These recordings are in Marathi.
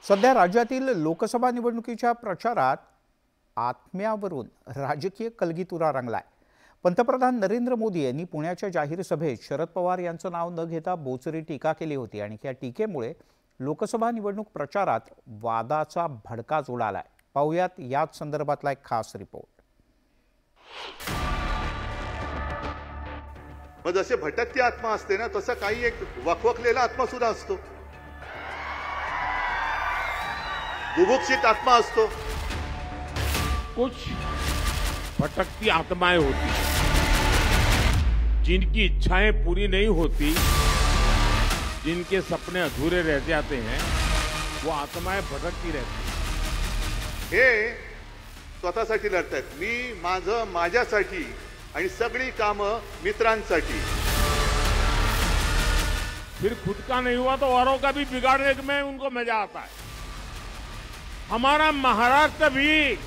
सध्या राज्यातील लोकसभा निवडणुकीच्या प्रचारात आत्म्यावरून राजकीय कलगीतुरा रंगलाय। पंतप्रधान नरेंद्र मोदी यांनी पुण्याच्या जाहीर सभेत शरद पवार यांचं नाव न घेता बोचरी टीका केली होती आणि त्या टीकेमुळे लोकसभा निवडणूक प्रचारात वादाचा भडकाच उडालाय। पाहूयात याच संदर्भातला एक खास रिपोर्ट। मग जसे भटकती आत्मा असते ना, तसं काही एक वखवकलेला आत्मा सुद्धा असतो, बुभुक्षित आत्मा असतो। कुछ भटकती आत्माएं होती जिनकी इच्छाएं पूरी नहीं होती, जिनके सपने अधूरे रह जाते हैं, वो आत्माएं भटकती रहती हैं। हे स्वतःसाठी लढतात, मी माझं माझ्यासाठी आणि सगळी कामं मित्रांसाठी। फिर खुद का नहीं हुआ तो औरों का भी बिगाड़ने में उनको मजा आता है। हमारा महाराष्ट्र भी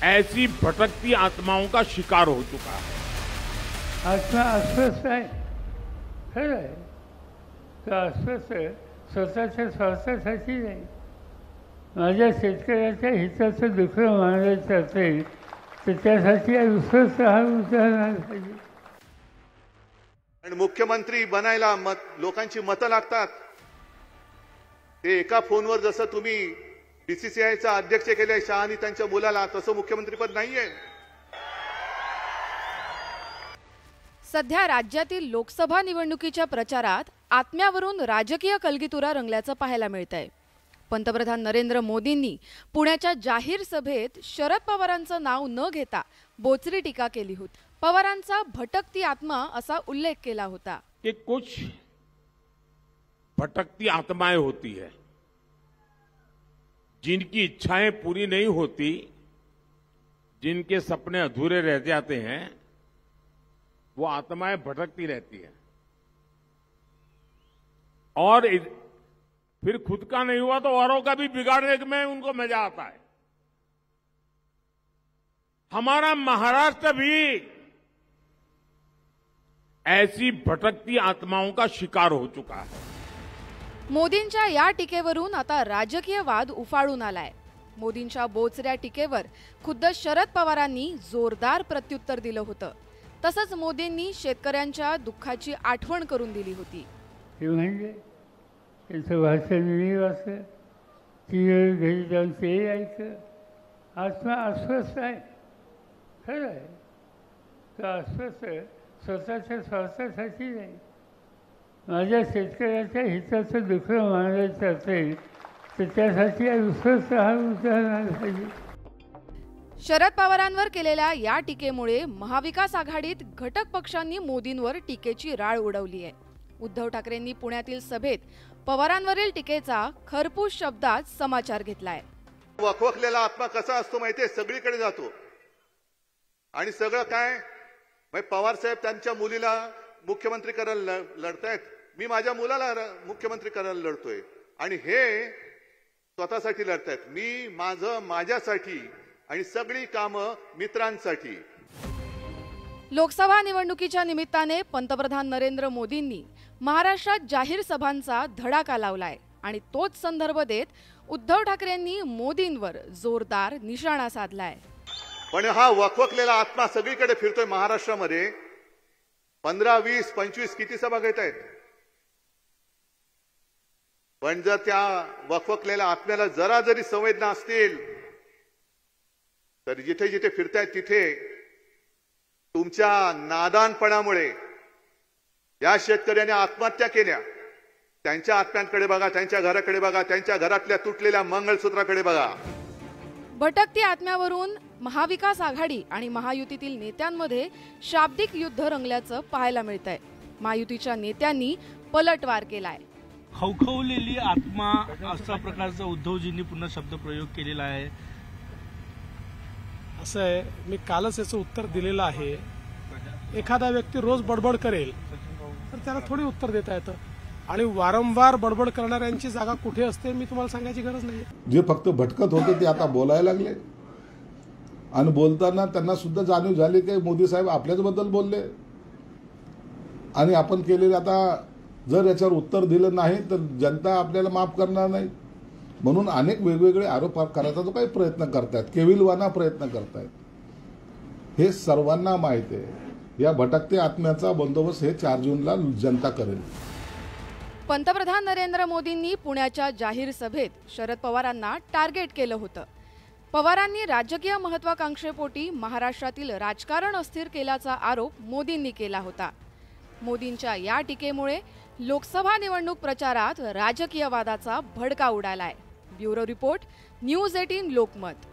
ऐसी भटकती आत्माओं का शिकार हो चुका है। आत्मा अस्वस्थ आहे, खरं आहे, तो अस्वस्थ स्वतःच्या स्वार्थासाठी नाही, माझ्या शेतकऱ्याच्या हिताचं दुःख मानायचं असेल तर त्यासाठी अस्वस्थ हा विचार पाहिजे। आणि मुख्यमंत्री बनायला लोकांची मतं लागतात। ते एका फोनवर जसं तुम्ही बीसीसीआयचा अध्यक्ष केले शहानी त्यांच्या मुलाला, तसं मुख्यमंत्रीपद नाहीये। सध्या राज्यातील लोकसभा निवडणुकीच्या प्रचारात आत्म्यावरून राजकीय कलगीतुरा रंगल्याचं पाहायला मिळतंय। पंतप्रधान नरेंद्र मोदींनी पुण्याच्या जाहीर सभेत शरद पवारांचं नाव न घेता बोचरी टीका केली होती। पवारांचा भटकती आत्मा असा उल्लेख केला होता कि कुछ भटकती आत्माएं होती है जिनकी इच्छाएं पूरी नहीं होती, जिनके सपने अधूरे रह जाते हैं, वो आत्माएं भटकती रहती है। और फिर खुद का नहीं हुआ तो औरों का भी बिगाड़ने में उनको मजा आता है। हमारा महाराष्ट्र भी ऐसी भटकती आत्माओं का शिकार हो चुका है। मोदींच्या या टीकेवरून आता राजकीय वाद उफाळून आलाय। मोदींच्या बोचऱ्या टीकेवर खुद्द शरद पवारांनी जोरदार प्रत्युत्तर दिलं होतं। तसंच मोदींनी शेतकऱ्यांच्या दुःखाची आठवण करून दिली होती। त्यांचं भाषण मी वाचलं, ती घरी जाऊन ते ऐकलं। आत्मा अस्वस्थ आहे, खरं आहे, तो अस्वस्थ स्वतःच्या स्वार्थासाठी नाही, माझ्या शेतकऱ्याच्या हिताचं दुःख मानायचं असेल तर त्यासाठी अस्वस्थ हा विचार पाहिजे। शरद पवारांवर केलेल्या या टीकेमुळे महाविकास आघाडीत घटक पक्षांनी मोदींवर टीकेची राळ उडवली आहे। उद्धव ठाकरेंनी पुण्यातील सभेत पवारांवरील टीकेचा खरपूस शब्दात समाचार घेतलाय। वखवकलेला आत्मा कसा असतो माहितीये, सगळीकडे जातो आणि सगळं काय, पवार साहेब त्यांच्या मुलीला मुख्यमंत्री करायला लढतायत, मी माझ्या मुलाला मुख्यमंत्री करायला लढतोय, आणि हे स्वतःसाठी लढतायत, मी माझं माझ्यासाठी आणि सगळी कामं मित्रांसाठी। लोकसभा निवडणुकीच्या निमित्ताने पंतप्रधान नरेंद्र मोदींनी महाराष्ट्रात जाहीर सभांचा धडाका लावलाय आणि तोच संदर्भ देत उद्धव ठाकरेंनी मोदींवर जोरदार निशाणा साधलाय। पण हा वखवकलेला आत्मा सगळीकडे फिरतोय महाराष्ट्रामध्ये। 15, 20, 25 किती सभा घेत आहेत, पण जर त्या वखवकलेल्या आत्म्याला जरा जरी संवेदना असतील तर जिथे जिथे फिरतायत तिथे तुमच्या नादानपणामुळे या शेतकऱ्यांनी आत्महत्या केल्या, त्यांच्या आत्म्यांकडे बघा, त्यांच्या घराकडे बघा, त्यांच्या घरातल्या तुटलेल्या मंगळसूत्राकडे बघा। भटकती आत्म्यावरून महाविकास आघाडी आणि महायुतीतील नेत्यांमध्ये शाब्दिक युद्ध रंगल्याचं पाहायला मिळतंय। महायुतीच्या नेत्यांनी पलटवार केलाय। खवखवलेली आत्मा अशा प्रकारचा उद्धवजींनी पुन्हा शब्द प्रयोग केलेला आहे। असं आहे, मी कालच याचं उत्तर दिलेलं आहे। एखादा व्यक्ती रोज बडबड करेल तर त्याला थोडी उत्तर देता येतं, आणि वारंवार बडबड करणाऱ्यांची जागा कुठे असते मी तुम्हाला सांगायची गरज नाही। जे फक्त भटकत होते ते आता बोलायला लागले, आणि बोलताना त्यांना सुद्धा जाणीव झाली की मोदी साहेब आपल्याच बद्दल बोलले, आणि आपण केलेले आता जर याच्यावर उत्तर दिलं नाही तर जनता आपल्याला माफ करणार नाही, म्हणून अनेक वेगवेगळे आरोप करायचा जो काही प्रयत्न करतायत, केविलवाना प्रयत्न करतायत, हे सर्वांना माहिती आहे. या भटकत्या आत्म्याचा बंदोबस्त हे 4 जूनला जनता करेल. पंतप्रधान नरेंद्र मोदींनी पुण्याच्या जाहीर सभेत शरद पवारांना टार्गेट केलं होतं. पवारांनी राजकीय महत्वाकांक्षेपोटी महाराष्ट्रातील राजकारण अस्थिर केल्याचा आरोप मोदींनी केला होता. मोदींच्या या टीकेमुळे लोकसभा निवडणूक प्रचारात राजकीय वादाचा भडका उडालाय. Bureau report, news 18 Lokmat.